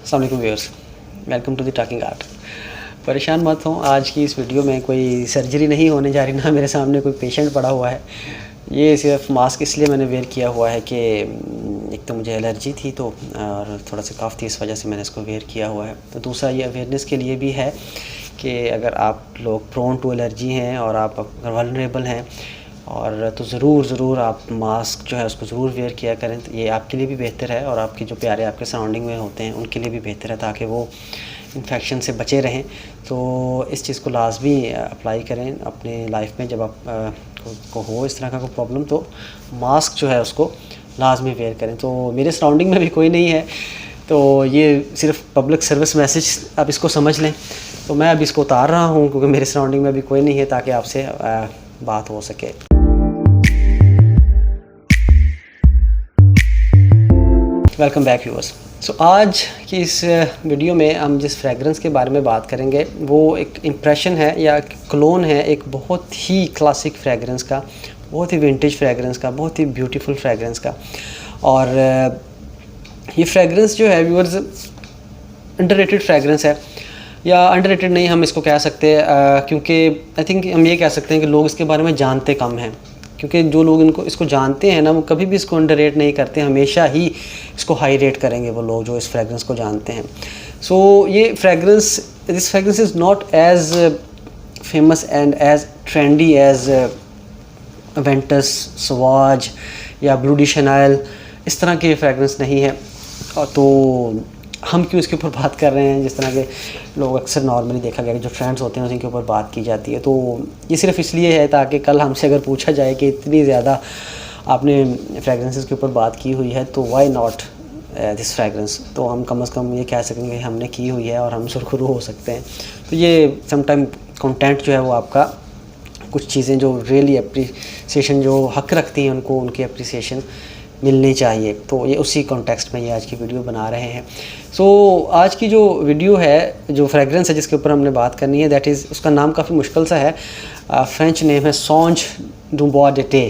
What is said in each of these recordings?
अस्सलाम वालेकुम viewers, welcome to the talking art. परेशान मत हो, आज की इस वीडियो में कोई सर्जरी नहीं होने जा रही, ना मेरे सामने कोई पेशेंट पड़ा हुआ है। ये सिर्फ मास्क इसलिए मैंने वेयर किया हुआ है कि एक तो मुझे एलर्जी थी तो और थोड़ा सा कफ थी, इस वजह से मैंने इसको वेयर किया हुआ है। तो दूसरा ये अवेयरनेस के लिए भी है कि अगर आप लोग प्रोन टू एलर्जी हैं और आप अगर वल्नरेबल हैं और तो ज़रूर आप मास्क जो है उसको ज़रूर वेयर किया करें। तो ये आपके लिए भी बेहतर है और आपके जो प्यारे आपके सराउंडिंग में होते हैं उनके लिए भी बेहतर है, ताकि वो इन्फेक्शन से बचे रहें। तो इस चीज़ को लाजमी अप्लाई करें अपने लाइफ में। जब आप को हो इस तरह का कोई प्रॉब्लम तो मास्क जो है उसको लाजमी वेयर करें। तो मेरे सराउंडिंग में भी कोई नहीं है, तो ये सिर्फ पब्लिक सर्विस मैसेज आप इसको समझ लें। तो मैं अभी इसको उतार रहा हूँ क्योंकि मेरे सराउंडिंग में भी कोई नहीं है, ताकि आपसे बात हो सके। Welcome back viewers. सो आज की इस वीडियो में हम जिस फ्रेगरेंस के बारे में बात करेंगे वो एक इम्प्रेशन है या क्लोन है एक बहुत ही क्लासिक फ्रेगरेंस का, बहुत ही विंटेज फ्रेगरेंस का, बहुत ही ब्यूटीफुल फ्रेगरेंस का। और ये फ्रेगरेंस जो है व्यूअर्स अंडररेटेड फ्रेगरेंस है, या अंडररेटेड नहीं हम इसको कह सकते, क्योंकि आई थिंक हम ये कह सकते हैं कि लोग इसके बारे में जानते कम हैं। क्योंकि जो लोग इसको जानते हैं ना, वो कभी भी इसको अंडररेट नहीं करते, हमेशा ही इसको हाई रेट करेंगे वो लोग जो इस फ्रेगरेंस को जानते हैं। सो ये this fragrance is not as famous and as trendy as Aventus, Sauvage या ब्लू डी शैनेल, इस तरह के फ्रेगरेंस नहीं है। और तो हम क्यों इसके ऊपर बात कर रहे हैं? जिस तरह के लोग अक्सर नॉर्मली देखा गया कि जो ट्रेंड्स होते हैं उनके ऊपर बात की जाती है। तो ये सिर्फ इसलिए है ताकि कल हमसे अगर पूछा जाए कि इतनी ज़्यादा आपने फ्रेगरेंसेस के ऊपर बात की हुई है तो व्हाई नॉट दिस फ्रेगरेंस, तो हम कम से कम ये कह सकेंगे हमने की हुई है और हम सुरखरू हो सकते हैं। तो ये समटाइम कंटेंट जो है वो आपका कुछ चीज़ें जो रियली अप्रिसिएशन जो हक रखती हैं उनको उनकी अप्रिसिएशन मिलनी चाहिए। तो ये उसी कॉन्टेक्स्ट में ये आज की वीडियो बना रहे हैं। सो आज की जो वीडियो है, जो फ्रेगरेंस है जिसके ऊपर हमने बात करनी है, दैट इज़, उसका नाम काफ़ी मुश्किल सा है, फ्रेंच नेम है सॉन्ज डू बॉis d'été।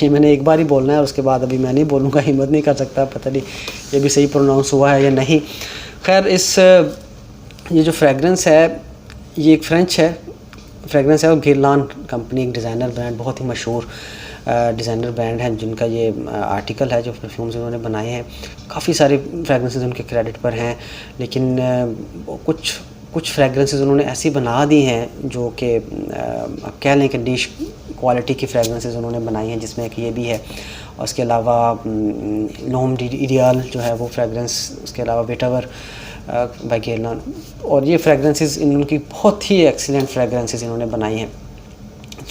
ये मैंने एक बार ही बोलना है, उसके बाद अभी मैं नहीं बोलूँगा, हिम्मत नहीं कर सकता, पता नहीं ये भी सही प्रोनाउंस हुआ है या नहीं। खैर ये जो फ्रेगरेंस है ये एक फ्रेंच फ्रेगरेंस है और गिरलान कंपनी, एक डिज़ाइनर ब्रांड, बहुत ही मशहूर डिज़ाइनर ब्रांड है जिनका ये आर्टिकल है जो परफ्यूम्स उन्होंने बनाए हैं। काफ़ी सारे फ्रेगरेंसेस उनके क्रेडिट पर हैं, लेकिन कुछ फ्रेगरेंसेस उन्होंने ऐसी बना दी हैं जो कि आप कह लें कि निश क्वालिटी की फ्रेगरेंसेस उन्होंने बनाई हैं, जिसमें एक ये भी है। और उसके अलावा नोम इडियल जो है वो फ्रेगरेंस, उसके अलावा वेटावर बाय गिरलान, और ये फ्रेगरेंसेस इनकी बहुत ही एक्सीलेंट फ्रेगरेंसेस इन्होंने बनाई हैं।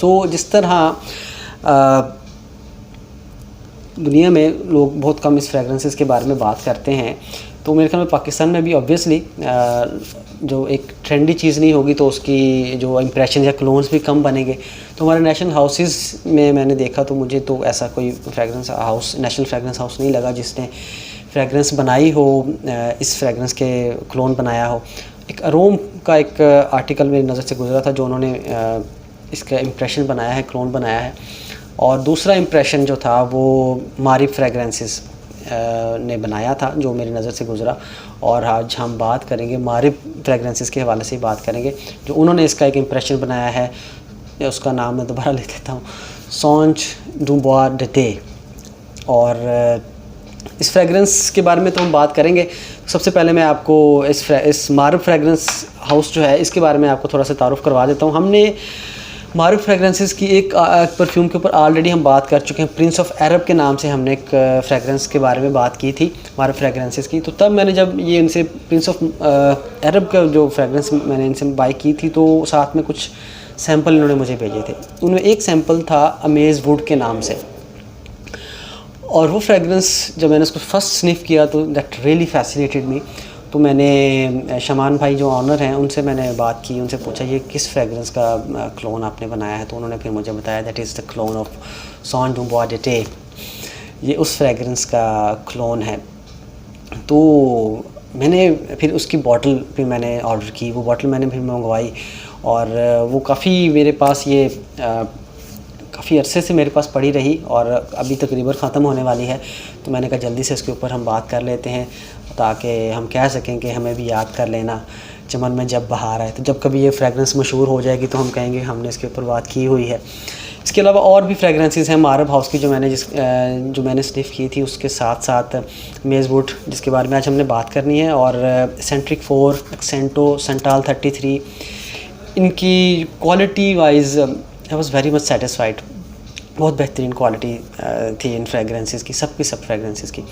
तो जिस तरह दुनिया में लोग बहुत कम इस फ्रेगरेंसेस के बारे में बात करते हैं, तो मेरे ख्याल में पाकिस्तान में भी ऑब्वियसली जो एक ट्रेंडी चीज़ नहीं होगी तो उसकी जो इम्प्रेशन या क्लोन्स भी कम बनेंगे। तो हमारे नेशनल हाउसेस में मैंने देखा तो मुझे तो ऐसा कोई fragrance house, national fragrance house नहीं लगा जिसने फ्रेगरेंस बनाई हो, इस फ्रेगरेंस के क्लोन बनाया हो। एक अरोम का एक आर्टिकल मेरी नज़र से गुजरा था जो उन्होंने इसका इम्प्रेशन बनाया है, क्लोन बनाया है। और दूसरा इम्प्रेशन जो था वो मारिफ फ्रेगरेंसेस ने बनाया था जो मेरी नज़र से गुजरा। और आज हम बात करेंगे मारिफ फ्रेगरेंसेस के हवाले से ही बात करेंगे जो उन्होंने इसका एक इम्प्रेशन बनाया है। उसका नाम मैं दोबारा ले देता हूँ, सॉन्ज डू बॉis d'été। और इस फ्रेगरेंस के बारे में तो हम बात करेंगे। सबसे पहले मैं आपको इस मारिफ फ्रेगरेंस हाउस जो है इसके बारे में आपको थोड़ा सा तारुफ करवा देता हूँ। हमने मारिफ फ्रेगरेंसेस की एक परफ्यूम के ऊपर ऑलरेडी हम बात कर चुके हैं, प्रिंस ऑफ अरब के नाम से हमने एक फ्रेगरेंस के बारे में बात की थी मारिफ फ्रेगरेंसेस की। तो तब मैंने जब ये इनसे प्रिंस ऑफ अरब का जो फ्रेगरेंस मैंने इनसे बाई की थी तो साथ में कुछ सैंपल इन्होंने मुझे भेजे थे। उनमें एक सैंपल था अमेज़ वुड के नाम से, और वो फ्रेगरेंस जब मैंने उसको फर्स्ट स्निफ किया तो दैट रियली फैसिनेटेड मी। तो मैंने शमान भाई जो ऑनर हैं उनसे मैंने बात की, उनसे पूछा ये किस फ्रेगरेंस का क्लोन आपने बनाया है। तो उन्होंने फिर मुझे बताया that is the clone of सॉन्ज डू बॉis d'été, ये उस फ्रेगरेंस का क्लोन है। तो मैंने फिर उसकी बॉटल भी मैंने ऑर्डर की, वो बॉटल मैंने फिर मंगवाई और वो काफ़ी मेरे पास ये काफ़ी अरसे से मेरे पास पड़ी रही और अभी तकरीबन ख़त्म होने वाली है। तो मैंने कहा जल्दी से इसके ऊपर हम बात कर लेते हैं ताकि हम कह सकें कि हमें भी याद कर लेना चमन में जब बहार आए। तो जब कभी ये फ्रेगरेंस मशहूर हो जाएगी तो हम कहेंगे हमने इसके ऊपर बात की हुई है। इसके अलावा और भी फ्रेगरेंसेस हैं मारब हाउस की जो मैंने स्निफ़ की थी, उसके साथ साथ मेज़वुड जिसके बारे में आज हमने बात करनी है, और सेंट्रिक 4, एक्सेंटो, सेंटाल 33। इनकी quality wise I was very much satisfied. बहुत बेहतरीन क्वालिटी थी इन फ्रेगरेंसेस की, सब फ्रेगरेंसेस की।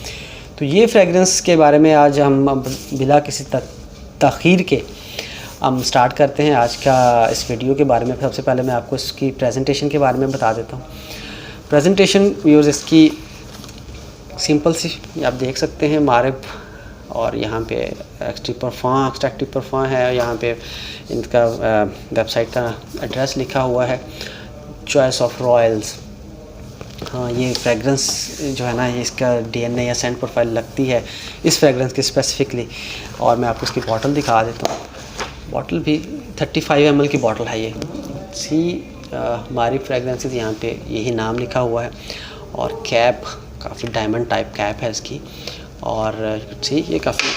तो ये फ्रेगरेंस के बारे में आज हम बिला किसी तख़ीर के हम स्टार्ट करते हैं आज का इस वीडियो के बारे में। सबसे पहले मैं आपको इसकी प्रेजेंटेशन के बारे में बता देता हूँ। प्रेजेंटेशन व्यूअर्स इसकी सिंपल सी आप देख सकते हैं, मारब, और यहाँ पे एक्सट्रैक्टिव परफॉर्म है, यहाँ पे इनका वेबसाइट का एड्रेस लिखा हुआ है, चॉइस ऑफ रॉयल्स। हाँ, ये फ्रेगरेंस जो है ना, ये इसका DNA या सेंट प्रोफाइल लगती है इस फ्रेगरेंस की स्पेसिफिकली। और मैं आपको इसकी बॉटल दिखा देता हूँ। बॉटल भी 35 ml की बॉटल है ये। मारब फ्रेगरेंसेस, यहाँ पे यही नाम लिखा हुआ है, और कैप काफ़ी डायमंड टाइप कैप है इसकी, और ये काफ़ी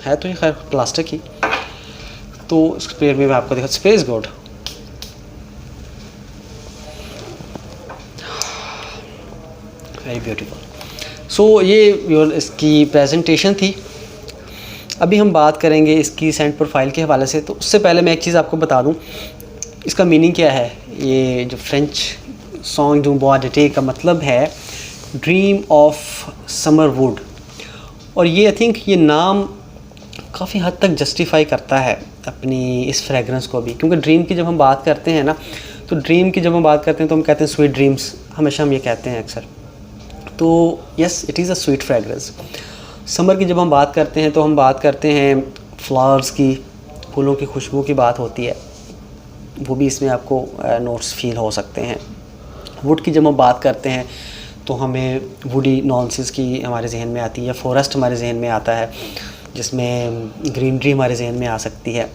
है तो ये खैर प्लास्टिक की। तो स्प्रे में मैं आपको दिखा, spray is good, very beautiful. So ये इसकी प्रेजेंटेशन थी। अभी हम बात करेंगे इसकी सेंट प्रोफाइल के हवाले से। तो उससे पहले मैं एक चीज़ आपको बता दूं, इसका मीनिंग क्या है। ये जो फ्रेंच सॉन्ग डू बॉis d'été का मतलब है ड्रीम ऑफ समर वुड, और ये आई थिंक ये नाम काफ़ी हद तक जस्टिफाई करता है अपनी इस फ्रेगरेंस को भी, क्योंकि ड्रीम की जब हम बात करते हैं ना, तो ड्रीम की जब हम बात करते हैं तो हम कहते हैं स्वीट ड्रीम्स, हमेशा हम ये कहते हैं अक्सर। तो yes, it is a sweet fragrance. Summer की जब हम बात करते हैं तो हम बात करते हैं फ्लावर्स की, फूलों की खुशबू की बात होती है, वो भी इसमें आपको नोट्स फील हो सकते हैं। वुड की जब हम बात करते हैं तो हमें वुडी नॉइसेस की हमारे जहन में आती है, या फॉरेस्ट हमारे जहन में आता है, जिसमें ग्रीनरी हमारे जहन में आ सकती है।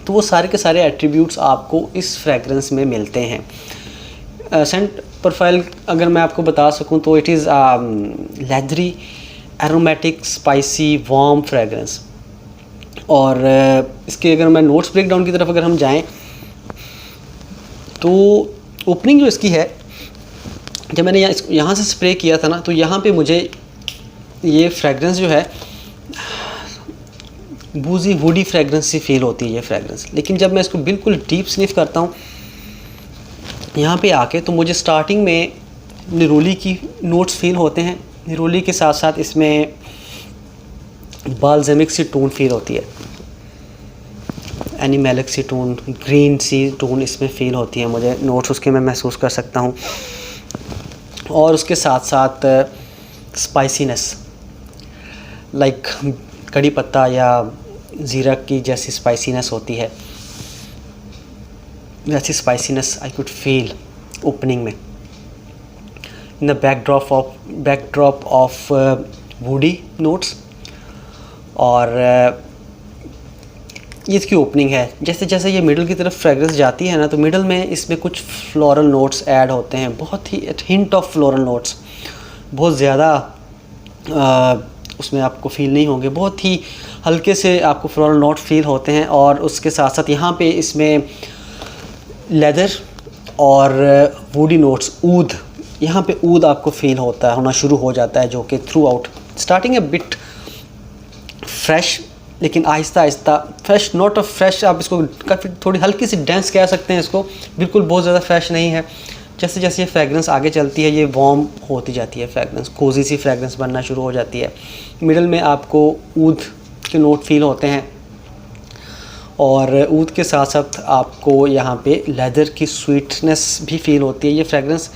तो वो सारे के सारे एट्रीब्यूट्स आपको इस फ्रेगरेंस में मिलते हैं। सेंट प्रोफाइल अगर मैं आपको बता सकूं तो it is leathery, aromatic, spicy, warm fragrance. और इसके अगर मैं नोट्स ब्रेकडाउन की तरफ अगर हम जाएं तो ओपनिंग जो इसकी है, जब मैंने यहाँ से स्प्रे किया था ना, तो यहाँ पे मुझे ये फ्रेगरेंस जो है बूजी वुडी फ्रेगरेंस सी फील होती है ये फ्रेगरेंस। लेकिन जब मैं इसको बिल्कुल डीप स्निफ करता हूँ यहाँ पे आके, तो मुझे स्टार्टिंग में निरोली की नोट्स फील होते हैं। निरोली के साथ साथ इसमें बाल्ज़मिक सी टोन फील होती है, एनिमेलिक सी टोन, ग्रीन सी टोन इसमें फील होती है मुझे, नोट्स उसके मैं महसूस कर सकता हूँ। और उसके साथ साथ स्पाइसीनेस, लाइक कड़ी पत्ता या ज़ीरा की जैसी स्पाइसीनेस होती है, वैसी spiciness I could feel opening में, in the backdrop of woody notes. और ये इसकी ओपनिंग है। जैसे जैसे ये मिडल की तरफ फ्रेगरेंस जाती है ना, तो मिडल में इसमें कुछ फ्लोरल नोट्स ऐड होते हैं, बहुत ही हिंट ऑफ फ्लोरल नोट्स, बहुत ज़्यादा उसमें आपको फील नहीं होंगे, बहुत ही हल्के से आपको फ्लोरल नोट फील होते हैं। और उसके साथ साथ यहाँ पे इसमें लेदर और वुडी नोट्स, ऊद, यहाँ पे ऊद आपको फील होना शुरू हो जाता है, जो कि थ्रू आउट स्टार्टिंग ए बिट फ्रेश, लेकिन Aahista Aahista fresh, not of fresh, आप इसको काफ़ी थोड़ी हल्की सी डेंस कह सकते हैं इसको, बिल्कुल बहुत ज़्यादा फ्रेश नहीं है। जैसे जैसे ये फ्रेगरेंस आगे चलती है ये वार्म होती जाती है फ्रेगरेंस, कोजी सी फ्रेगरेंस बनना शुरू हो जाती है। मिडल में आपको ऊद के नोट फील होते हैं, और ऊद के साथ साथ आपको यहाँ पे लेदर की स्वीटनेस भी फील होती है। ये फ्रेगरेंस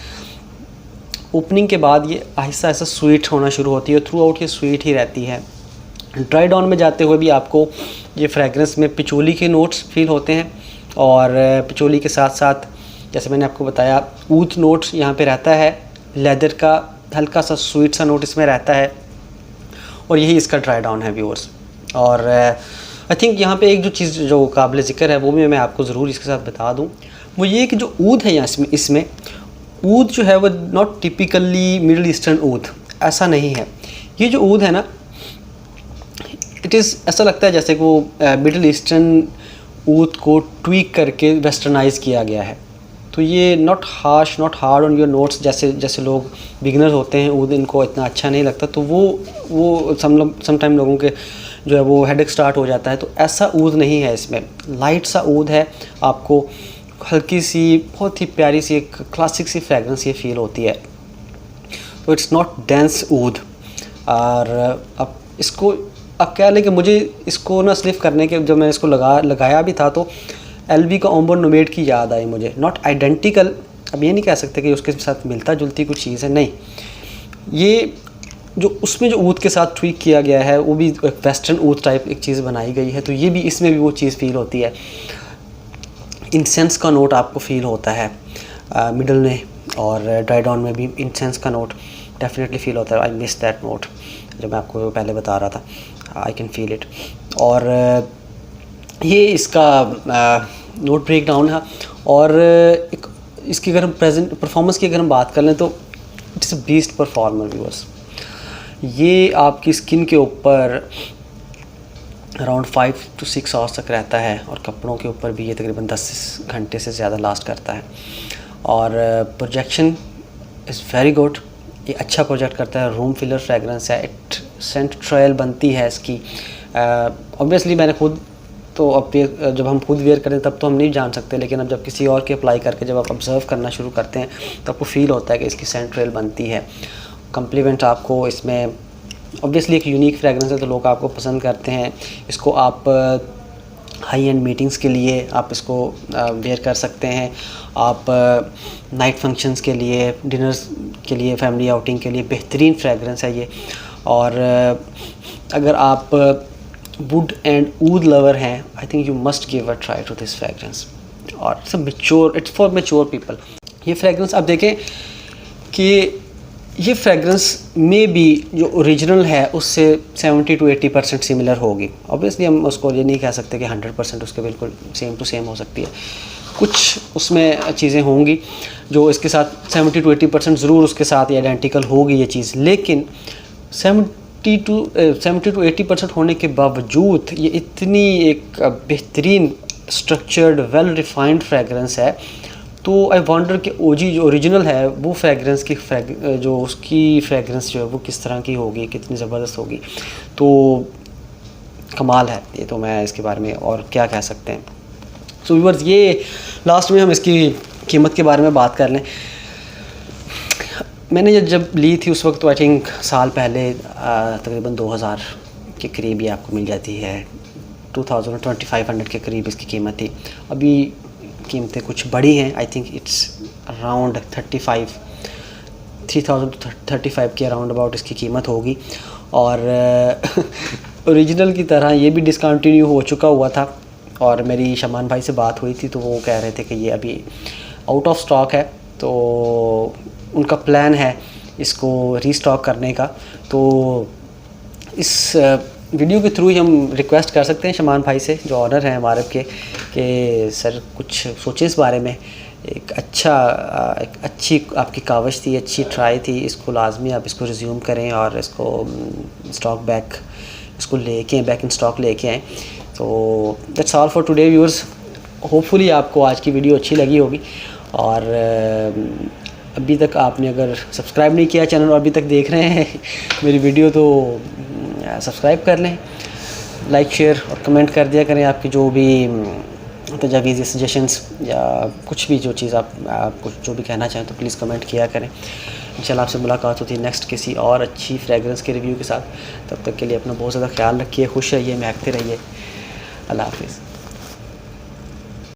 ओपनिंग के बाद ये आहिस्ता आहिस्ता स्वीट होना शुरू होती है, थ्रू आउट ये स्वीट ही रहती है। ड्राई डाउन में जाते हुए भी आपको ये फ्रेगरेंस में पिचोली के नोट्स फील होते हैं, और पिचोली के साथ साथ जैसे मैंने आपको बताया ऊद नोट्स यहाँ पे रहता है, लेदर का हल्का सा स्वीट सा नोट इसमें रहता है, और यही इसका ड्राई डाउन है व्यूअर्स। और आई थिंक यहाँ पे एक जो चीज़ जो काबिल ज़िक्र है वो भी मैं आपको ज़रूर इसके साथ बता दूँ, वो ये कि जो ऊद है यहाँ इसमें ऊद जो है वो नॉट टिपिकली मिडल ईस्टर्न ऊद, ऐसा नहीं है। ये जो ऊद है ना, इट इज़ ऐसा लगता है जैसे कि वो मिडल ईस्टर्न ऊद को ट्वीक करके वेस्टर्नाइज किया गया है। तो ये not hard on your notes, जैसे लोग बिगिनर होते हैं ऊद इनको इतना अच्छा नहीं लगता, तो वो समटाइम लोगों के जो है वो हेडेक स्टार्ट हो जाता है। तो ऐसा ऊद नहीं है, इसमें लाइट सा ऊद है, आपको हल्की सी बहुत ही प्यारी सी एक क्लासिक सी फ्रेगरेंस ये फील होती है। तो इट्स नॉट डेंस ऊद। और अब इसको अब कह लें कि मुझे इसको ना स्निफ करने के जब मैंने इसको लगाया भी था तो एलवी का ओम्बर नोमेड की याद आई मुझे। नॉट आइडेंटिकल, अब ये नहीं कह सकते कि उसके साथ मिलता जुलती कुछ चीज़ है, नहीं, ये जो उसमें जो ऊद के साथ ट्वीक किया गया है वो भी एक वेस्टर्न ऊद टाइप एक चीज़ बनाई गई है, तो ये भी इसमें भी वो चीज़ फील होती है। इंसेंस का नोट आपको फील होता है मिडल में, और ड्राई डाउन में भी इंसेंस का नोट डेफिनेटली फील होता है। आई मिस दैट नोट जो मैं आपको पहले बता रहा था, आई कैन फील इट। और ये इसका नोट ब्रेक डाउन है। और एक इसकी अगर हम प्रेजेंट परफॉर्मेंस की अगर हम बात कर लें तो it's a beast performer viewers. ये आपकी स्किन के ऊपर अराउंड 5 to 6 आवर्स तक रहता है, और कपड़ों के ऊपर भी ये तकरीबन 10 घंटे से ज़्यादा लास्ट करता है। और प्रोजेक्शन इज़ वेरी गुड, ये अच्छा प्रोजेक्ट करता है, रूम फिलर फ्रेगरेंस है, इट सेंट ट्रायल बनती है इसकी। ऑब्वियसली मैंने खुद तो अब जब हम खुद वेयर करें तब तो हम नहीं जान सकते, लेकिन अब जब किसी और के अप्लाई करके जब आप ऑब्ज़र्व करना शुरू करते हैं तो आपको फील होता है कि इसकी सेंट ट्रायल बनती है। कम्प्लीमेंट आपको इसमें ऑब्वियसली एक यूनिक फ्रेगरेंस है तो लोग आपको पसंद करते हैं इसको। आप हाई एंड मीटिंग्स के लिए आप इसको वेयर कर सकते हैं, आप नाइट फंक्शंस के लिए, डिनर्स के लिए, फैमिली आउटिंग के लिए बेहतरीन फ्रेगरेंस है ये। और अगर आप वुड एंड ऊद लवर हैं, I think you must give a try to this fragrance. और इट्स फॉर मैच्योर पीपल। ये फ्रेगरेंस आप देखें कि ये फ्रेगरेंस में भी जो ओरिजिनल है उससे 70 to 80% सिमिलर होगी। ऑब्वियसली हम उसको ये नहीं कह सकते कि 100% उसके बिल्कुल सेम टू सेम हो सकती है, कुछ उसमें चीज़ें होंगी जो इसके साथ 70 to 80% ज़रूर उसके साथ आइडेंटिकल होगी ये चीज़। लेकिन 70 to 80% होने के बावजूद ये इतनी एक बेहतरीन स्ट्रक्चर्ड वेल रिफाइंड फ्रेगरेंस है। तो आई वंडर कि ओजी जो ओरिजिनल है वो फ्रेगरेंस की जो उसकी फ्रेगरेंस जो है वो किस तरह की होगी, कितनी ज़बरदस्त होगी। तो कमाल है ये, तो मैं इसके बारे में और क्या कह सकते हैं। सो व्यूअर्स, ये लास्ट में हम इसकी कीमत के बारे में बात कर लें। मैंने जब ली थी उस वक्त तो आई थिंक साल पहले तकरीबन 2000 के करीब ही आपको मिल जाती है, 2500 के करीब इसकी कीमत थी। अभी कीमतें कुछ बड़ी हैं, I think it's around 3000 to 35 के अराउंड अबाउट इसकी कीमत होगी। और ओरिजिनल की तरह ये भी डिसकंटिन्यू हो चुका हुआ था, और मेरी शमान भाई से बात हुई थी तो वो कह रहे थे कि ये अभी आउट ऑफ स्टॉक है, तो उनका प्लान है इसको रीस्टॉक करने का। तो इस वीडियो के थ्रू ही हम रिक्वेस्ट कर सकते हैं शमान भाई से जो ऑनर हैं हमारे के, कि सर कुछ सोचें इस बारे में। एक अच्छी आपकी काविश थी, अच्छी ट्राई थी, इसको लाजमी आप इसको रिज्यूम करें और इसको स्टॉक बैक इसको लेके बैक इन स्टॉक लेके आएँ। तो that's all for today viewers. Hopefully आपको आज की वीडियो अच्छी लगी होगी। और अभी तक आपने अगर सब्सक्राइब नहीं किया चैनल और अभी तक देख रहे हैं मेरी वीडियो तो सब्सक्राइब कर लें, लाइक शेयर और कमेंट कर दिया करें। आपकी जो भी तजावीज़, सजेशंस या कुछ भी जो चीज़ आप कुछ जो भी कहना चाहें तो प्लीज़ कमेंट किया करें। इंशाल्लाह आपसे मुलाकात होती है नेक्स्ट किसी और अच्छी फ्रेगरेंस के रिव्यू के साथ। तब तक के लिए अपना बहुत ज़्यादा ख्याल रखिए, खुश रहिए, महकते रहिए। अल्लाह हाफिज़।